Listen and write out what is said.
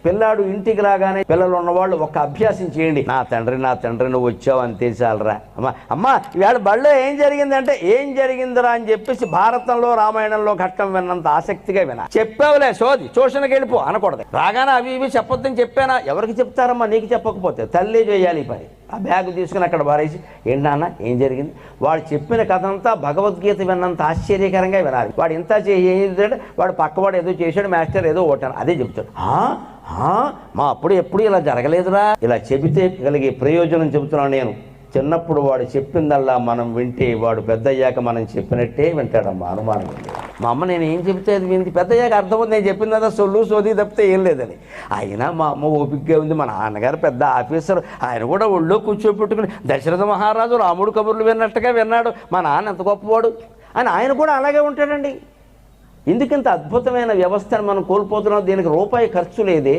పిల్లాడు ఇంటికి రాగానే పిల్లలు ఉన్నవాళ్ళు ఒక అభ్యాసం చేయండి, నా తండ్రి నువ్వు వచ్చావు అంతే చాలరా. అమ్మా ఇవాళ బడిలో ఏం జరిగిందంటే ఏం జరిగిందిరా అని చెప్పేసి భారతంలో రామాయణంలో ఘట్టం విన్నంత ఆసక్తిగా వినాలి. చెప్పావులే సోది ట్యూషన్కి వెళ్ళిపో అనకూడదు. రాగానే అవి ఇవి చెప్పొద్దని చెప్పానా? ఎవరికి చెప్తారమ్మా? నీకు చెప్పకపోతే తల్లి చేయాలి ఈ పని. ఆ బ్యాగ్ తీసుకుని అక్కడ పారేసి ఏంటి నాన్న ఏం జరిగింది? వాడు చెప్పిన కథ అంతా భగవద్గీత విన్నంత ఆశ్చర్యకరంగా వినాలి. వాడు ఇంత చేసేదంటే వాడు పక్కవాడు ఏదో చేశాడు, మాస్టర్ ఏదో ఓటాను అదే చెప్తాడు. మా అప్పుడు ఎప్పుడు ఇలా జరగలేదురా. ఇలా చెబితే కలిగే ప్రయోజనం చెబుతున్నాను నేను. చిన్నప్పుడు వాడు చెప్పిందల్లా మనం వింటే వాడు పెద్దయ్యాక మనం చెప్పినట్టే వింటాడమ్మా, అనుమానం ఉంది. మా అమ్మ నేను ఏం చెబితే అది వింది, పెద్దయ్యాక అర్థమవుతుంది నేను చెప్పిందా సోది తప్పితే ఏం లేదని. అయినా మా అమ్మ ఓపికగా ఉంది. మా నాన్నగారు పెద్ద ఆఫీసర్, ఆయన కూడా ఒళ్ళో కూర్చోపెట్టుకుని దశరథ మహారాజు రాముడు కబుర్లు విన్నట్టుగా విన్నాడు. మా నాన్న ఎంత గొప్పవాడు అని ఆయన కూడా అలాగే ఉంటాడండి. ఎందుకంత అద్భుతమైన వ్యవస్థను మనం కోల్పోతున్నాం? దీనికి రూపాయి ఖర్చు లేదే.